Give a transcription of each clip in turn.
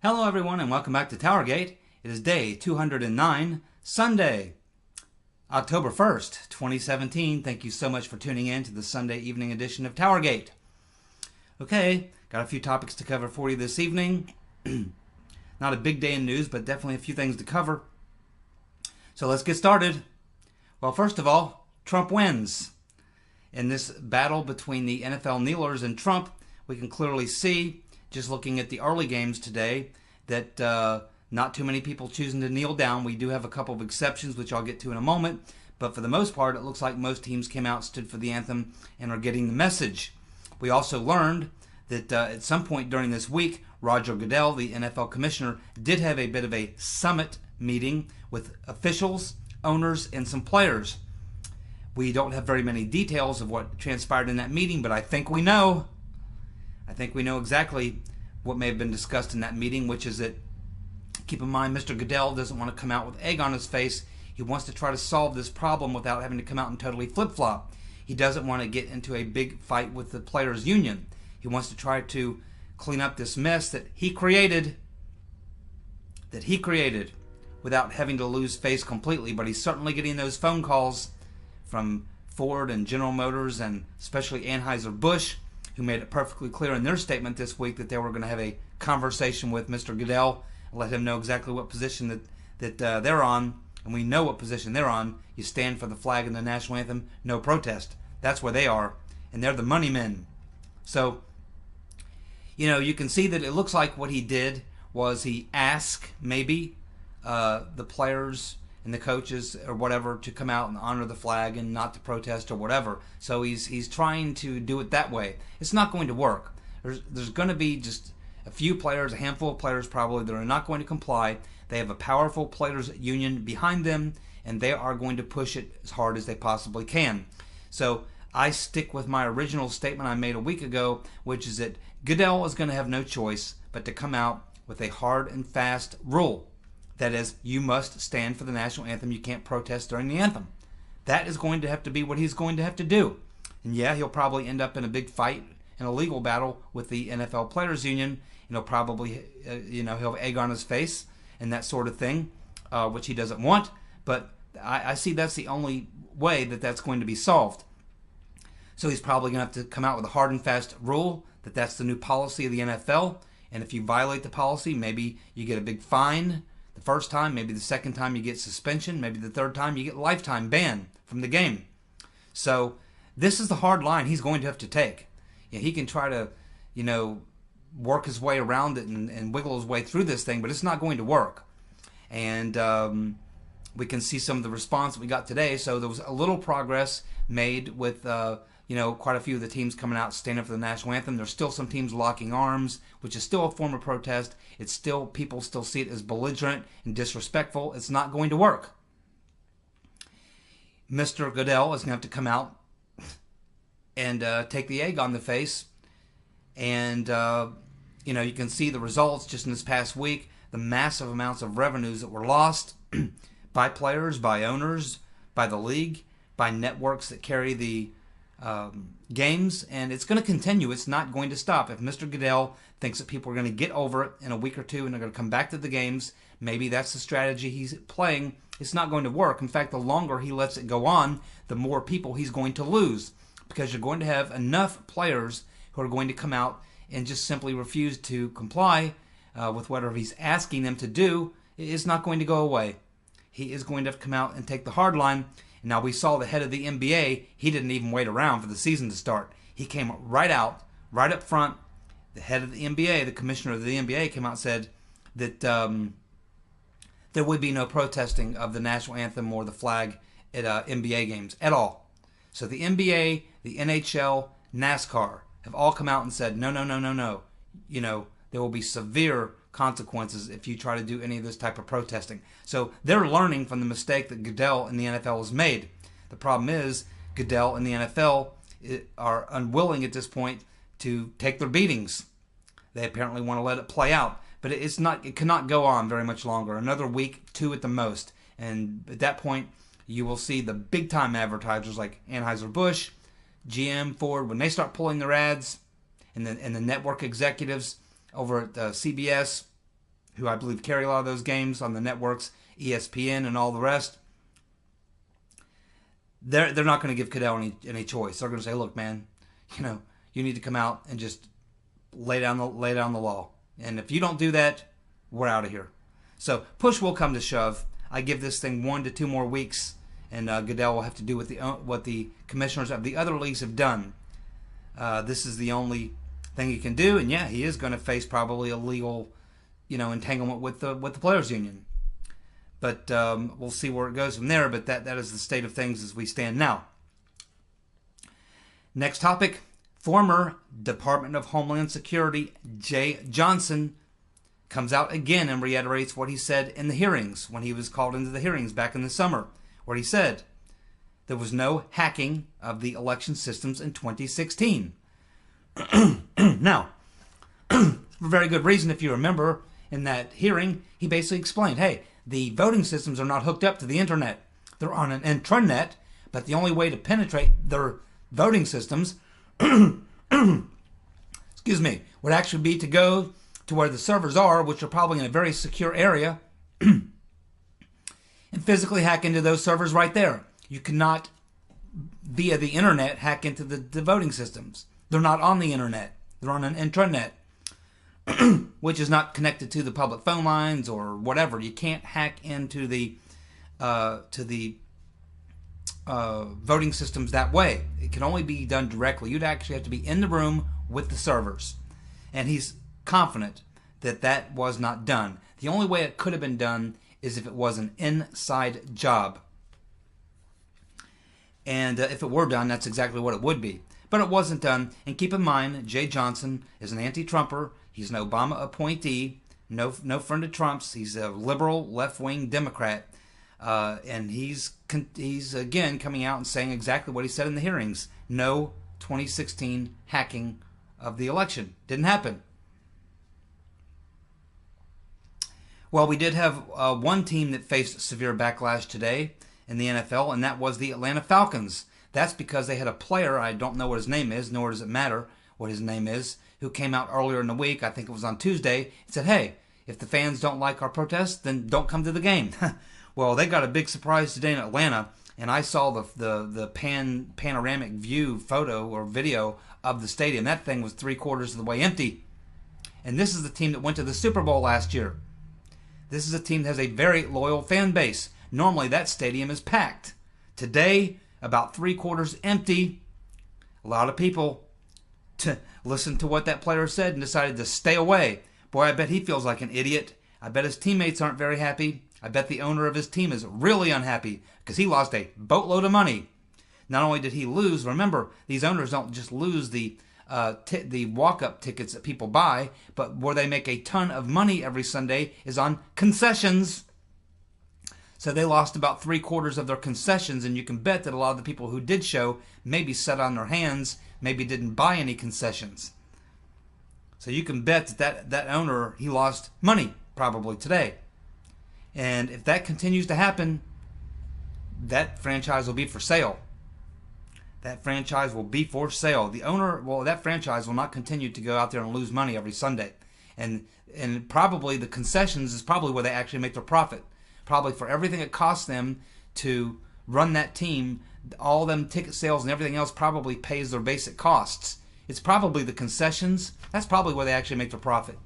Hello everyone and welcome back to TowerGate. It is day 209, Sunday, October 1st, 2017. Thank you so much for tuning in to the Sunday evening edition of TowerGate. Okay, got a few topics to cover for you this evening. Not a big day in news, but definitely a few things to cover. So let's get started. Well, first of all, Trump wins. In this battle between the NFL kneelers and Trump, we can clearly see, just looking at the early games today, that not too many people choosing to kneel down. We do have a couple of exceptions, which I'll get to in a moment. But for the most part, it looks like most teams came out, stood for the anthem, and are getting the message. We also learned that at some point during this week, Roger Goodell, the NFL commissioner, did have a bit of a summit meeting with officials, owners, and some players. We don't have very many details of what transpired in that meeting, but I think we know. I think we know exactly what may have been discussed in that meeting, which is that, keep in mind, Mr. Goodell doesn't want to come out with egg on his face. He wants to try to solve this problem without having to come out and totally flip-flop. He doesn't want to get into a big fight with the players' union. He wants to try to clean up this mess that he created, without having to lose face completely. But he's certainly getting those phone calls from Ford and General Motors and especially Anheuser-Busch, who made it perfectly clear in their statement this week that they were going to have a conversation with Mr. Goodell and let him know exactly what position that they're on. And we know what position they're on. You stand for the flag and the national anthem, no protest. That's where they are, and they're the money men. So, you can see that it looks like what he did was he asked maybe the players and the coaches or whatever to come out and honor the flag and not to protest or whatever. So he's trying to do it that way. It's not going to work. There's going to be just a few players, a handful of players probably, that are not going to comply. They have a powerful players union behind them, and they are going to push it as hard as they possibly can. So I stick with my original statement I made a week ago, which is that Goodell is going to have no choice but to come out with a hard and fast rule. That is, you must stand for the national anthem. You can't protest during the anthem. That is going to have to be what he's going to have to do. And yeah, he'll probably end up in a big fight and a legal battle with the NFL Players Union. And he'll probably, he'll have egg on his face and that sort of thing, which he doesn't want. But I see that's the only way that that's going to be solved. So he's probably going to have to come out with a hard and fast rule that that's the new policy of the NFL. And if you violate the policy, maybe you get a big fine the first time, maybe the second time you get suspension, maybe the third time you get lifetime ban from the game. So this is the hard line he's going to have to take. He can try to, work his way around it and wiggle his way through this thing, but it's not going to work. And we can see some of the response that we got today. So there was a little progress made with quite a few of the teams coming out standing for the national anthem. There's still some teams locking arms, which is still a form of protest. It's still, people still see it as belligerent and disrespectful. It's not going to work. Mr. Goodell is going to have to come out and take the egg on the face. And, you can see the results just in this past week, the massive amounts of revenues that were lost by players, by owners, by the league, by networks that carry the games, and it's going to continue. It's not going to stop. If Mr. Goodell thinks that people are going to get over it in a week or two and they're going to come back to the games, maybe that's the strategy he's playing. It's not going to work. In fact, the longer he lets it go on, the more people he's going to lose, because you're going to have enough players who are going to come out and just simply refuse to comply with whatever he's asking them to do. It's not going to go away. He is going to have to come out and take the hard line. Now, we saw the head of the NBA, he didn't even wait around for the season to start. He came right out, right up front. The head of the NBA, the commissioner of the NBA, came out and said that there would be no protesting of the national anthem or the flag at NBA games at all. So the NBA, the NHL, NASCAR have all come out and said, no. There will be severe consequences if you try to do any of this type of protesting. So they're learning from the mistake that Goodell and the NFL has made. The problem is Goodell and the NFL are unwilling at this point to take their beatings. They apparently want to let it play out, but it cannot go on very much longer. Another week, 2 at the most, and at that point you will see the big time advertisers like Anheuser-Busch, GM, Ford, when they start pulling their ads, and the network executives over at CBS, who I believe carry a lot of those games on the networks, ESPN and all the rest, they're not going to give Goodell any choice. They're going to say, look, man, you need to come out and just lay down the law. And if you don't do that, we're out of here. So push will come to shove. I give this thing 1 to 2 more weeks, and Goodell will have to do what the commissioners of the other leagues have done. This is the only thing he can do, and yeah, he is going to face probably a legal, entanglement with the players' union. But we'll see where it goes from there. But that is the state of things as we stand now. Next topic: former Department of Homeland Security Jeh Johnson comes out again and reiterates what he said in the hearings when he was called into the hearings back in the summer, where he said there was no hacking of the election systems in 2016. Now, for very good reason, if you remember, in that hearing, he basically explained, hey, the voting systems are not hooked up to the internet. They're on an intranet, but the only way to penetrate their voting systems would actually be to go to where the servers are, which are probably in a very secure area, and physically hack into those servers right there. You cannot, via the internet, hack into the voting systems. They're not on the internet. They're on an intranet, which is not connected to the public phone lines or whatever. You can't hack into the voting systems that way. It can only be done directly. You'd actually have to be in the room with the servers. And he's confident that was not done. The only way it could have been done is if it was an inside job. And if it were done, that's exactly what it would be. But it wasn't done. And keep in mind, Jeh Johnson is an anti-Trumper. He's an Obama appointee. No friend of Trump's. He's a liberal, left-wing Democrat. And he's again coming out and saying exactly what he said in the hearings. No 2016 hacking of the election. Didn't happen. Well, we did have one team that faced severe backlash today in the NFL, and that was the Atlanta Falcons. That's because they had a player, I don't know what his name is, nor does it matter what his name is, who came out earlier in the week, I think it was on Tuesday, and said, hey, if the fans don't like our protest, then don't come to the game. Well, they got a big surprise today in Atlanta, and I saw the panoramic view photo or video of the stadium. That thing was 3/4 of the way empty. And this is the team that went to the Super Bowl last year. This is a team that has a very loyal fan base. Normally that stadium is packed. Today, about 3/4 empty. A lot of people listened to what that player said and decided to stay away. Boy, I bet he feels like an idiot. I bet his teammates aren't very happy. I bet the owner of his team is really unhappy because he lost a boatload of money. Not only did he lose, remember, these owners don't just lose the walk-up tickets that people buy, but where they make a ton of money every Sunday is on concessions. So they lost about 3/4 of their concessions, and you can bet that a lot of the people who did show maybe sat on their hands, maybe didn't buy any concessions. So you can bet that owner, he lost money probably today. And if that continues to happen, that franchise will be for sale. That franchise will be for sale. The owner, that franchise will not continue to go out there and lose money every Sunday. And probably the concessions is probably where they actually make their profit. Probably for everything it costs them to run that team, all them ticket sales and everything else probably pays their basic costs. It's probably the concessions. That's probably where they actually make their profit.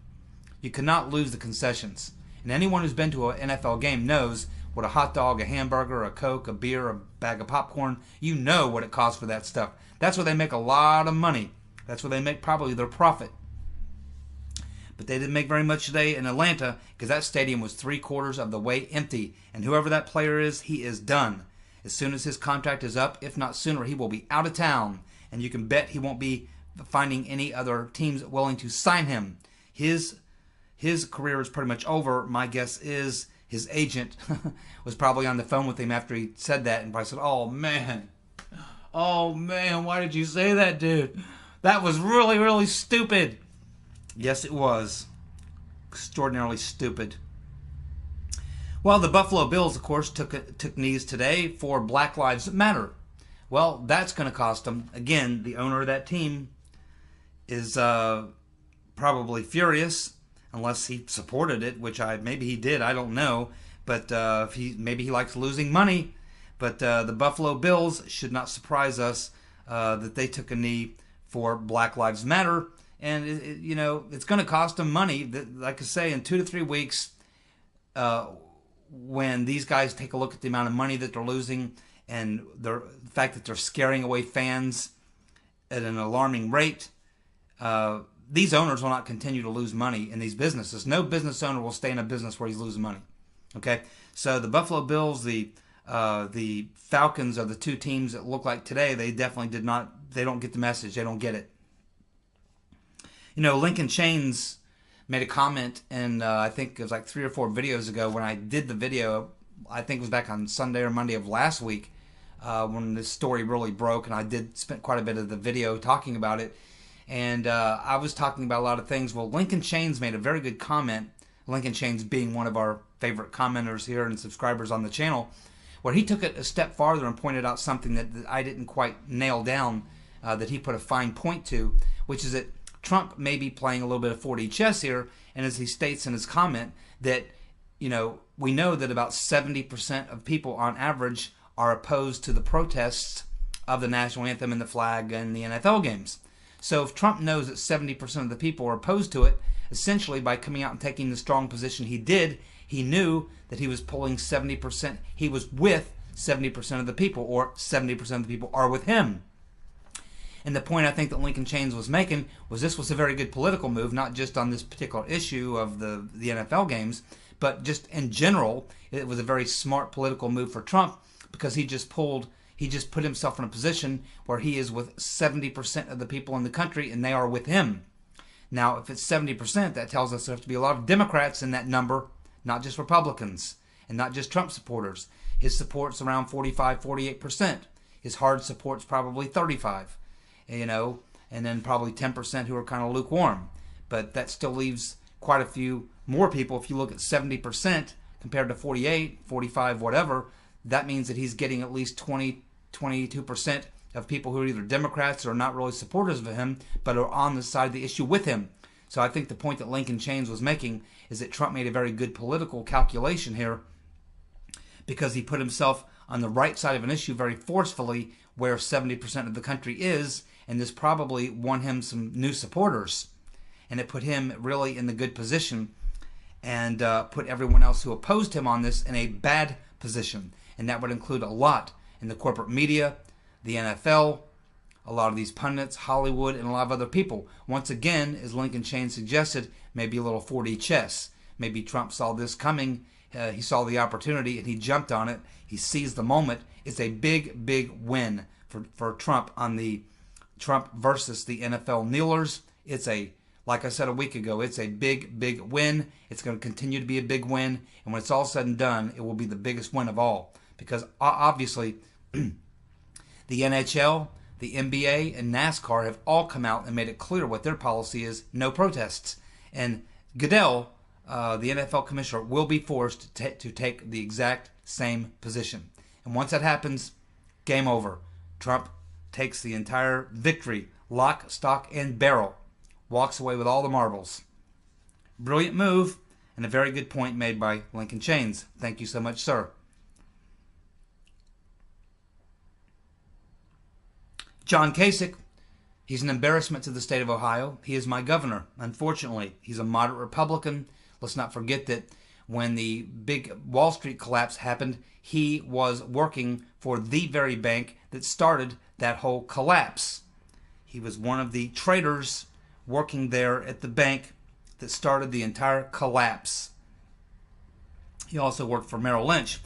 You cannot lose the concessions. And anyone who's been to an NFL game knows what a hot dog, a hamburger, a Coke, a beer, a bag of popcorn, you know what it costs for that stuff. That's where they make a lot of money. That's where they make probably their profit. But they didn't make very much today in Atlanta because that stadium was 3/4 of the way empty. And whoever that player is, he is done. As soon as his contract is up, if not sooner, he will be out of town. And you can bet he won't be finding any other teams willing to sign him. His career is pretty much over. My guess is his agent was probably on the phone with him after he said that and probably said, oh man, why did you say that, dude? That was really, really stupid. Yes, it was. Extraordinarily stupid. Well, the Buffalo Bills, of course, took knees today for Black Lives Matter. Well, that's going to cost them. Again, the owner of that team is probably furious. unless he supported it, which maybe he did. I don't know, but maybe he likes losing money. But the Buffalo Bills should not surprise us that they took a knee for Black Lives Matter, and it's going to cost them money. Like I say, in 2 to 3 weeks, when these guys take a look at the amount of money that they're losing and the fact that they're scaring away fans at an alarming rate, these owners will not continue to lose money in these businesses. No business owner will stay in a business where he's losing money. Okay, so the Buffalo Bills, the Falcons are the two teams that look like today. They definitely did not. They don't get the message. They don't get it. Lincoln Chains made a comment, and I think it was like 3 or 4 videos ago when I did the video. I think it was back on Sunday or Monday of last week when this story really broke, and I did spend quite a bit of the video talking about it. And I was talking about a lot of things. Well, Lincoln Chains made a very good comment. Lincoln Chains being one of our favorite commenters here and subscribers on the channel, where he took it a step farther and pointed out something that I didn't quite nail down, that he put a fine point to, which is that Trump may be playing a little bit of 4D chess here, and as he states in his comment that, we know that about 70% of people on average are opposed to the protests of the national anthem and the flag and the NFL games. So if Trump knows that 70% of the people are opposed to it, essentially by coming out and taking the strong position he did, he knew that he was pulling 70%, he was with 70% of the people, or 70% of the people are with him. And the point I think that Lincoln Chains was making was this was a very good political move, not just on this particular issue of the NFL games, but just in general. It was a very smart political move for Trump, because he just put himself in a position where he is with 70% of the people in the country, and they are with him. Now, if it's 70%, that tells us there have to be a lot of Democrats in that number, not just Republicans, and not just Trump supporters. His support's around 45, 48%. His hard support's probably 35, and then probably 10% who are kind of lukewarm. But that still leaves quite a few more people. If you look at 70% compared to 48, 45, whatever, that means that he's getting at least 20, 22% of people who are either Democrats or not really supporters of him, but are on the side of the issue with him. So I think the point that Lincoln Chains was making is that Trump made a very good political calculation here, because he put himself on the right side of an issue very forcefully, where 70% of the country is, and this probably won him some new supporters. And it put him really in the good position, and put everyone else who opposed him on this in a bad position. And that would include a lot in the corporate media, the NFL, a lot of these pundits, Hollywood, and a lot of other people. Once again, as Lincoln Chain suggested, maybe a little 4D chess. Maybe Trump saw this coming. He saw the opportunity and he jumped on it. He seized the moment. It's a big, big win for Trump on the Trump versus the NFL kneelers. It's like I said a week ago, it's a big, big win. It's going to continue to be a big win. And when it's all said and done, it will be the biggest win of all. Because obviously, the NHL, the NBA, and NASCAR have all come out and made it clear what their policy is: no protests. And Goodell, the NFL commissioner, will be forced to take the exact same position. And once that happens, game over. Trump takes the entire victory, lock, stock, and barrel. Walks away with all the marbles. Brilliant move, and a very good point made by Lincoln Chains. Thank you so much, sir. John Kasich, he's an embarrassment to the state of Ohio. He is my governor. Unfortunately, he's a moderate Republican. Let's not forget that when the big Wall Street collapse happened, he was working for the very bank that started that whole collapse. He was one of the traders working there at the bank that started the entire collapse. He also worked for Merrill Lynch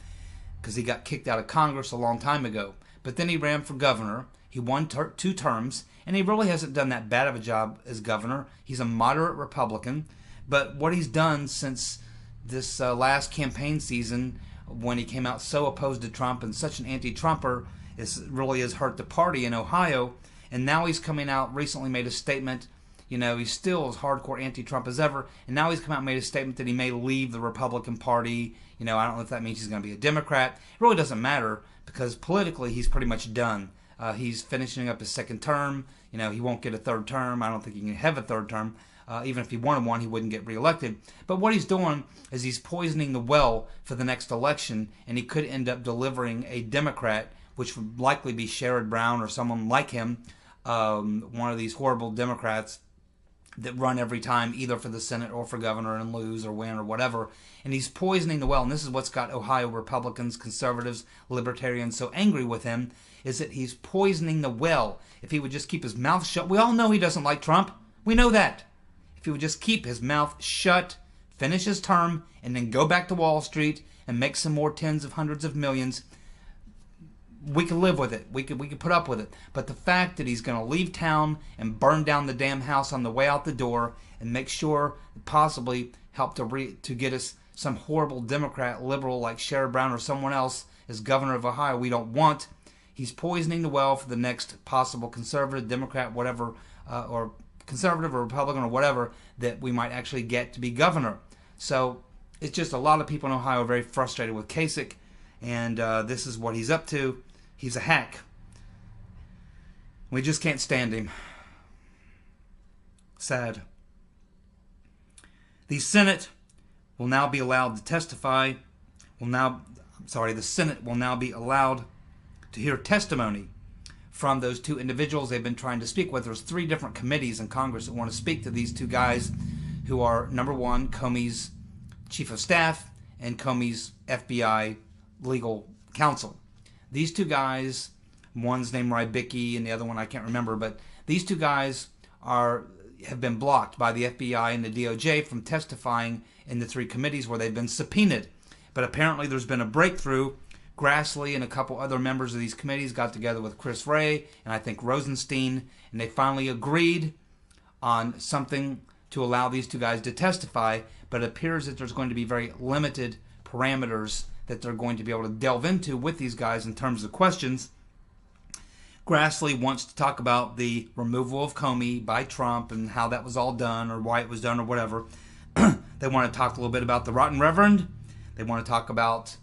because he got kicked out of Congress a long time ago. But then he ran for governor. He won 2 terms, and he really hasn't done that bad of a job as governor. He's a moderate Republican, but what he's done since this last campaign season, when he came out so opposed to Trump and such an anti-Trumper, really has hurt the party in Ohio. And now he's coming out, recently made a statement. He's still as hardcore anti-Trump as ever, and now he's come out and made a statement that he may leave the Republican Party. I don't know if that means he's going to be a Democrat. It really doesn't matter, because politically he's pretty much done. He's finishing up his 2nd term. He won't get a 3rd term. I don't think he can have a 3rd term. Even if he wanted one, he wouldn't get reelected. But what he's doing is he's poisoning the well for the next election, and he could end up delivering a Democrat, which would likely be Sherrod Brown or someone like him, one of these horrible Democrats that run every time, either for the Senate or for governor, and lose or win or whatever. And he's poisoning the well. And this is what's got Ohio Republicans, conservatives, libertarians so angry with him, is that he's poisoning the well. If he would just keep his mouth shut, we all know he doesn't like Trump. We know that. If he would just keep his mouth shut, finish his term, and then go back to Wall Street and make some more tens of hundreds of millions, we could live with it. We could put up with it. But the fact that he's going to leave town and burn down the damn house on the way out the door and make sure, possibly help to get us some horrible Democrat, liberal like Sherrod Brown or someone else as governor of Ohio we don't want. He's poisoning the well for the next possible conservative, Democrat, whatever, or conservative or Republican or whatever that we might actually get to be governor. So it's just a lot of people in Ohio are very frustrated with Kasich, and this is what he's up to. He's a hack. We just can't stand him. Sad. The Senate will now be allowed to testify. The Senate will now be allowed to hear testimony from those two individuals they've been trying to speak with. There's 3 different committees in Congress that want to speak to these 2 guys who are, number 1, Comey's chief of staff and Comey's FBI legal counsel. These 2 guys, one's named Rybicki and the other one I can't remember, but these 2 guys have been blocked by the FBI and the DOJ from testifying in the 3 committees where they've been subpoenaed. But apparently there's been a breakthrough. Grassley and a couple other members of these committees got together with Chris Wray and I think Rosenstein, and they finally agreed on something to allow these 2 guys to testify, but it appears that there's going to be very limited parameters that they're going to be able to delve into with these guys in terms of questions. Grassley wants to talk about the removal of Comey by Trump and how that was all done or why it was done or whatever. They want to talk a little bit about the Rotten Reverend. They want to talk about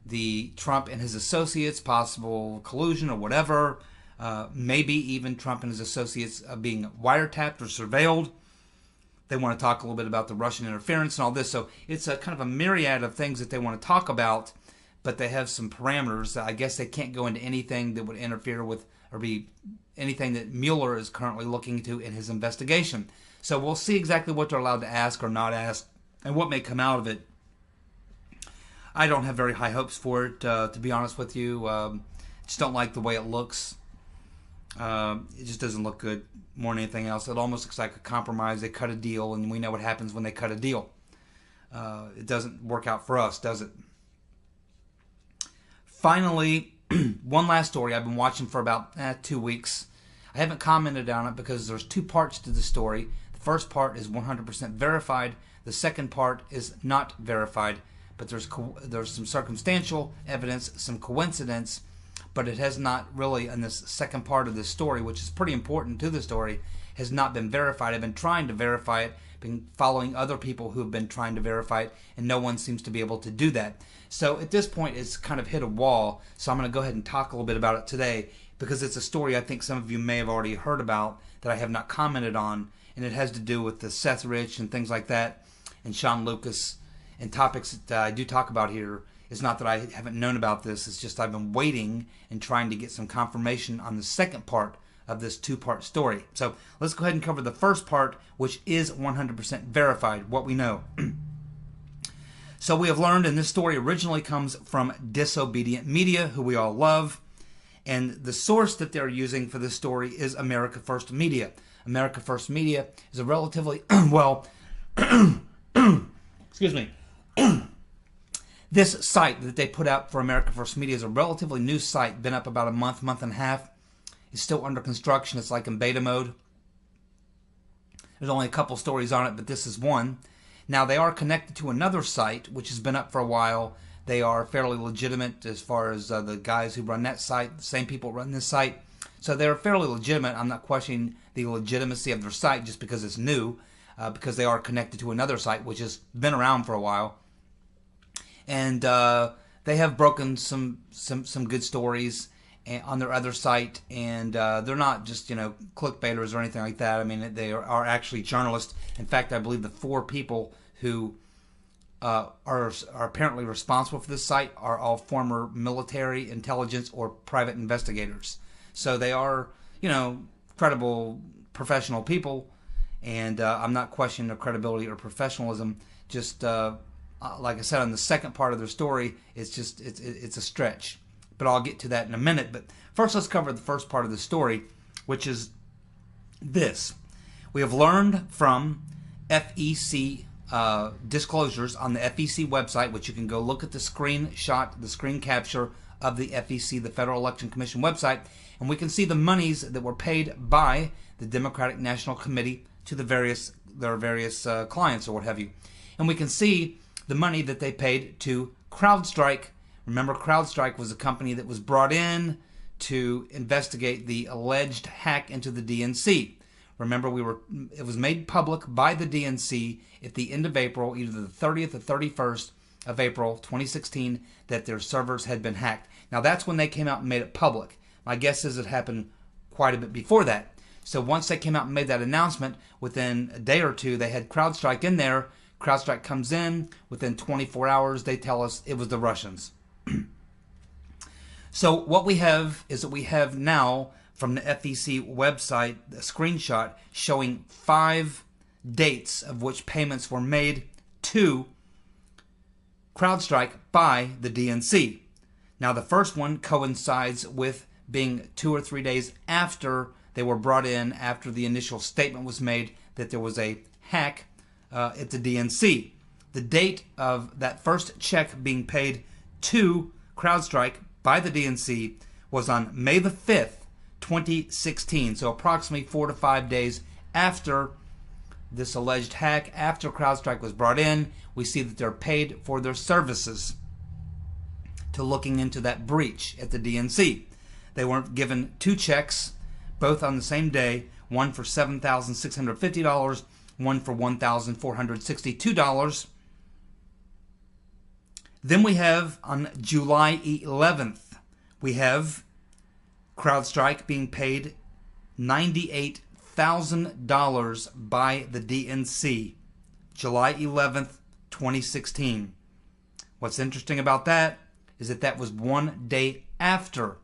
the Trump and his associates, possible collusion or whatever. Maybe even Trump and his associates being wiretapped or surveilled. They want to talk a little bit about the Russian interference and all this. So it's a kind of a myriad of things that they want to talk about, but they have some parameters. I guess they can't go into anything that would interfere with or be anything that Mueller is currently looking into in his investigation. So we'll see exactly what they're allowed to ask or not ask and what may come out of it. I don't have very high hopes for it, to be honest with you. Just don't like the way it looks. It just doesn't look good more than anything else. It almost looks like a compromise. They cut a deal, and we know what happens when they cut a deal. It doesn't work out for us, does it? Finally, one last story I've been watching for about 2 weeks. I haven't commented on it because there's 2 parts to the story. The first part is 100% verified. The second part is not verified. But there's some circumstantial evidence, some coincidence, but it has not really, in this second part of the story, which is pretty important to the story, has not been verified. I've been trying to verify it, been following other people who have been trying to verify it, and no one seems to be able to do that. So at this point, it's kind of hit a wall, so I'm going to go ahead and talk a little bit about it today, because it's a story I think some of you may have already heard about that I have not commented on, and it has to do with the Seth Rich and things like that, and Shawn Lucas, and topics that I do talk about here. It's not that I haven't known about this, it's just I've been waiting and trying to get some confirmation on the second part of this 2-part story. So let's go ahead and cover the first part, which is 100% verified, what we know. So we have learned, and this story originally comes from Disobedient Media, who we all love, and the source that they're using for this story is America First Media. America First Media is a relatively, excuse me, this site that they put out for America First Media is a relatively new site, been up about a month and a half. It's still under construction. It's like in beta mode. There's only a couple stories on it, but this is one. Now, they are connected to another site, which has been up for a while. They are fairly legitimate as far as the guys who run that site, the same people run this site. So they're fairly legitimate. I'm not questioning the legitimacy of their site just because it's new, because they are connected to another site, which has been around for a while. And they have broken some good stories, on their other site, and they're not just clickbaiters or anything like that. I mean, they are actually journalists. In fact, I believe the 4 people who are apparently responsible for this site are all former military, intelligence, or private investigators. So they are, credible, professional people, and I'm not questioning their credibility or professionalism. Just like I said on the second part of their story, it's a stretch. But I'll get to that in a minute. But first, let's cover the first part of the story, which is this. We have learned from FEC disclosures on the FEC website, which you can go look at the screenshot, the screen capture of the FEC, the Federal Election Commission website, and we can see the monies that were paid by the Democratic National Committee to their various clients or what have you. And we can see the money that they paid to Crowdstrike. Remember, Crowdstrike was a company that was brought in to investigate the alleged hack into the DNC. Remember, it was made public by the DNC at the end of April, either the 30th or 31st of April 2016, that their servers had been hacked. Now, that's when they came out and made it public. My guess is it happened quite a bit before that. So once they came out and made that announcement, within a day or two, they had Crowdstrike in there. Crowdstrike comes in. Within 24 hours, they tell us it was the Russians. So what we have is that we have now from the FEC website a screenshot showing 5 dates of which payments were made to Crowdstrike by the DNC. Now the first one coincides with being 2 or 3 days after they were brought in, after the initial statement was made that there was a hack at the DNC. The date of that first check being paid to Crowdstrike by the DNC was on May the 5th, 2016. So approximately 4 to 5 days after this alleged hack, after Crowdstrike was brought in, we see that they're paid for their services to looking into that breach at the DNC. They weren't given 2 checks, both on the same day, one for $7,650, one for $1,462. Then we have on July 11th, we have Crowdstrike being paid $98,000 by the DNC. July 11th, 2016. What's interesting about that is that that was 1 day after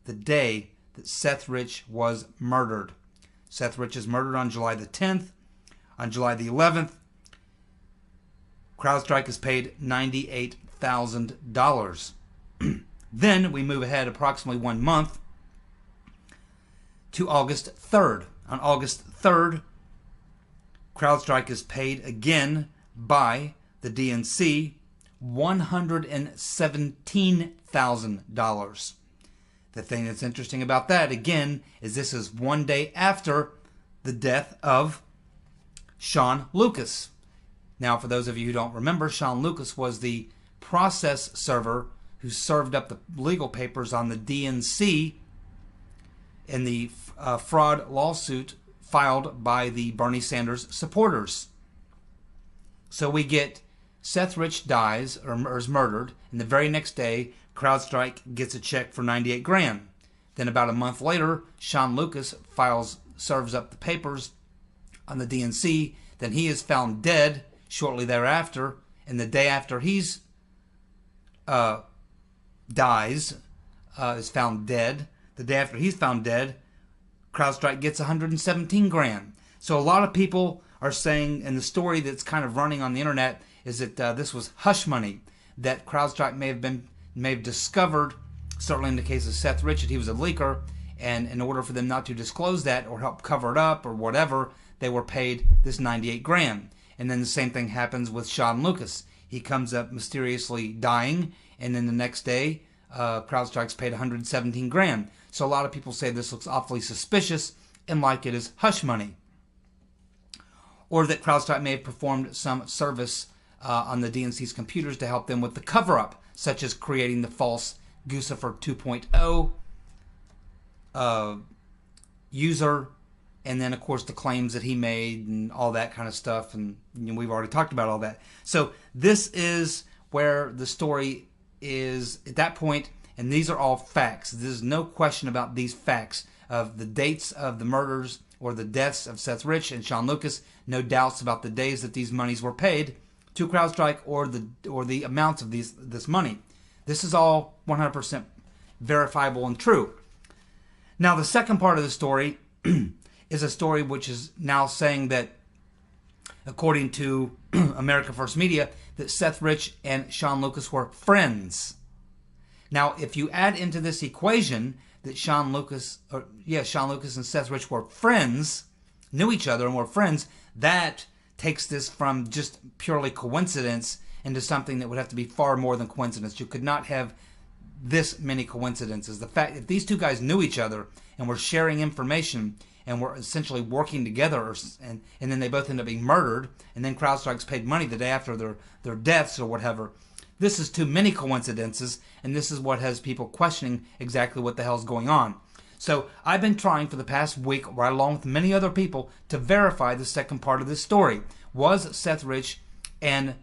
the day that Seth Rich was murdered. Seth Rich is murdered on July the 10th. On July the 11th, Crowdstrike is paid $98,000. Then we move ahead approximately 1 month to August 3rd. On August 3rd, Crowdstrike is paid again by the DNC $117,000. The thing that's interesting about that, again, is this is 1 day after the death of Shawn Lucas. Now, for those of you who don't remember, Shawn Lucas was the process server who served up the legal papers on the DNC in the fraud lawsuit filed by the Bernie Sanders supporters. So we get Seth Rich dies or is murdered, and the very next day, Crowdstrike gets a check for $98,000. Then about a month later, Shawn Lucas serves up the papers on the DNC. Then he is found dead shortly thereafter, and the day after he's dies, is found dead. The day after he's found dead, Crowdstrike gets $117,000. So a lot of people are saying, and the story that's kind of running on the internet is that this was hush money that Crowdstrike may have discovered, certainly in the case of Seth Rich, that he was a leaker, and in order for them not to disclose that or help cover it up or whatever, they were paid this $98,000. And then the same thing happens with Shawn Lucas. He comes up mysteriously dying, and then the next day, Crowdstrike's paid $117,000. So a lot of people say this looks awfully suspicious and like it is hush money. Or that Crowdstrike may have performed some service on the DNC's computers to help them with the cover-up, such as creating the false Guccifer 2.0 user, and then, of course, the claims that he made and all that kind of stuff. And we've already talked about all that. So this is where the story is at that point, And these are all facts. There's no question about these facts of the dates of the murders or the deaths of Seth Rich and Shawn Lucas. No doubts about the days that these monies were paid to CrowdStrike or the amounts of this money. This is all 100% verifiable and true. Now, the second part of the story is a story which is now saying that, according to America First Media, that Seth Rich and Shawn Lucas were friends. Now, if you add into this equation that Shawn Lucas and Seth Rich were friends, knew each other and were friends, that takes this from just purely coincidence into something that would have to be far more than coincidence. You could not have this many coincidences. The fact that these two guys knew each other and were sharing information and were essentially working together, and then they both end up being murdered, and then CrowdStrike's paid money the day after their deaths or whatever. This is too many coincidences, and this is what has people questioning exactly what the hell's going on. So I've been trying for the past week, right along with many other people, to verify the second part of this story. Was Seth Rich and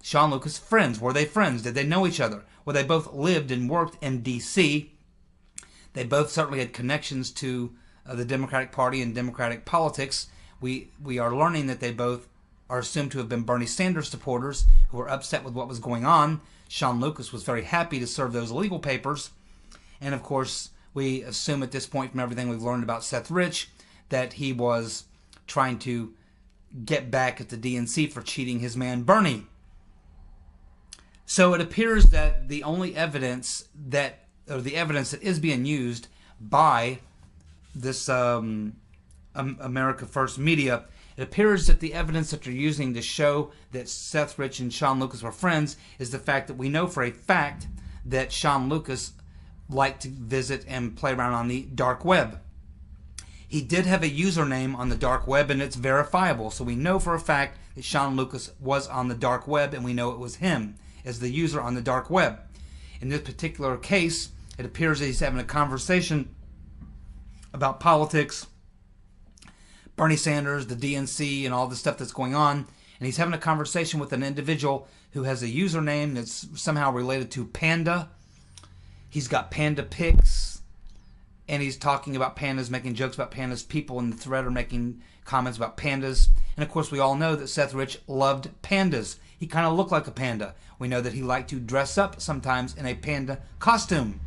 Shawn Lucas friends? Were they friends? Did they know each other? Well, they both lived and worked in D.C. They both certainly had connections to the Democratic Party and Democratic politics. We are learning that they both are assumed to have been Bernie Sanders supporters who were upset with what was going on. Shawn Lucas was very happy to serve those legal papers. And, of course, we assume at this point from everything we've learned about Seth Rich that he was trying to get back at the DNC for cheating his man Bernie. So it appears that the only evidence that is being used by this America First Media, it appears that the evidence that they're using to show that Seth Rich and Shawn Lucas were friends is the fact that we know for a fact that Shawn Lucas liked to visit and play around on the dark web. He did have a username on the dark web, and it's verifiable. So we know for a fact that Shawn Lucas was on the dark web, and we know it was him as the user on the dark web. In this particular case, it appears that he's having a conversation about politics, Bernie Sanders, the DNC, and all the stuff that's going on. And he's having a conversation with an individual who has a username that's somehow related to Panda. He's got panda pics, and he's talking about pandas, making jokes about pandas. People in the thread are making comments about pandas. And of course, we all know that Seth Rich loved pandas. He kind of looked like a panda. We know that he liked to dress up sometimes in a panda costume.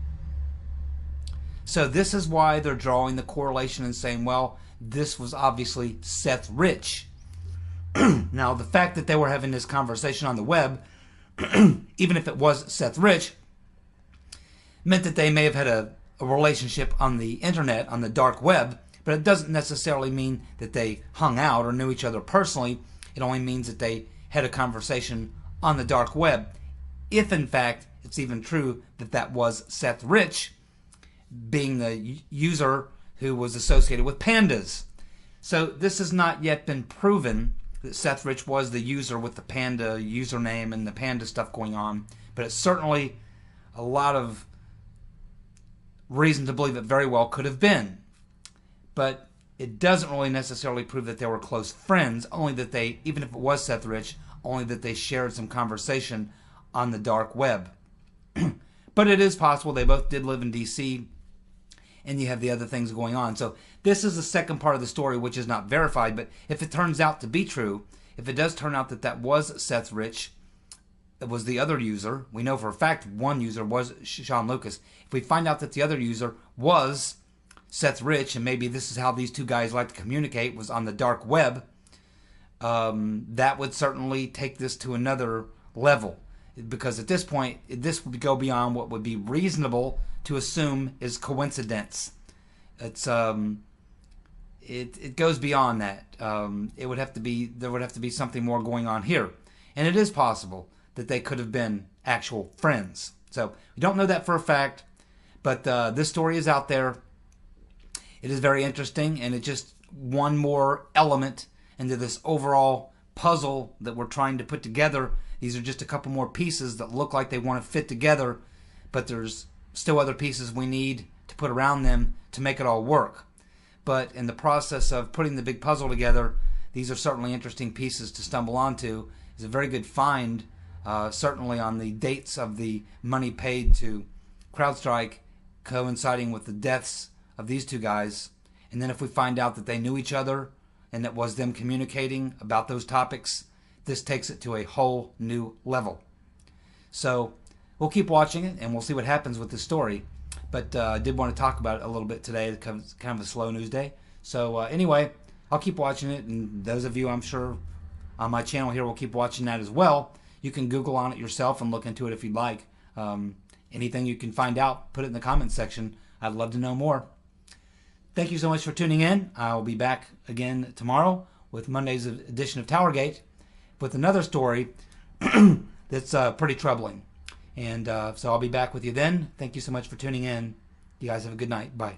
So this is why they're drawing the correlation and saying, well, this was obviously Seth Rich. Now, the fact that they were having this conversation on the web, even if it was Seth Rich, meant that they may have had a relationship on the internet, on the dark web, but it doesn't necessarily mean that they hung out or knew each other personally. It only means that they had a conversation on the dark web. If, in fact, it's even true that that was Seth Rich, being the user who was associated with pandas. So this has not yet been proven that Seth Rich was the user with the panda username and the panda stuff going on, but it's certainly a lot of reason to believe it very well could have been. But it doesn't really necessarily prove that they were close friends, only that they, even if it was Seth Rich, only that they shared some conversation on the dark web. But it is possible they both did live in D.C., and you have the other things going on. So this is the second part of the story, which is not verified, but if it turns out to be true, if it does turn out that that was Seth Rich, it was the other user, we know for a fact one user was Shawn Lucas. If we find out that the other user was Seth Rich, and maybe this is how these two guys like to communicate, was on the dark web, that would certainly take this to another level. Because at this point, this would go beyond what would be reasonable to assume is coincidence. It's it goes beyond that. There would have to be something more going on here, and it is possible that they could have been actual friends. So we don't know that for a fact, but this story is out there. It is very interesting, and it's just one more element into this overall puzzle that we're trying to put together. These are just a couple more pieces that look like they want to fit together, but there's still other pieces we need to put around them to make it all work. But in the process of putting the big puzzle together, these are certainly interesting pieces to stumble onto. It's a very good find, certainly on the dates of the money paid to CrowdStrike coinciding with the deaths of these two guys, and then if we find out that they knew each other and it was them communicating about those topics, this takes it to a whole new level. So we'll keep watching it and we'll see what happens with this story. But I did want to talk about it a little bit today. It's kind of a slow news day. So anyway, I'll keep watching it, and those of you, I'm sure, on my channel here will keep watching that as well. You can Google on it yourself and look into it if you'd like. Anything you can find out, put it in the comments section. I'd love to know more. Thank you so much for tuning in. I'll be back again tomorrow with Monday's edition of TowerGate with another story that's pretty troubling. And so I'll be back with you then. Thank you so much for tuning in. You guys have a good night. Bye.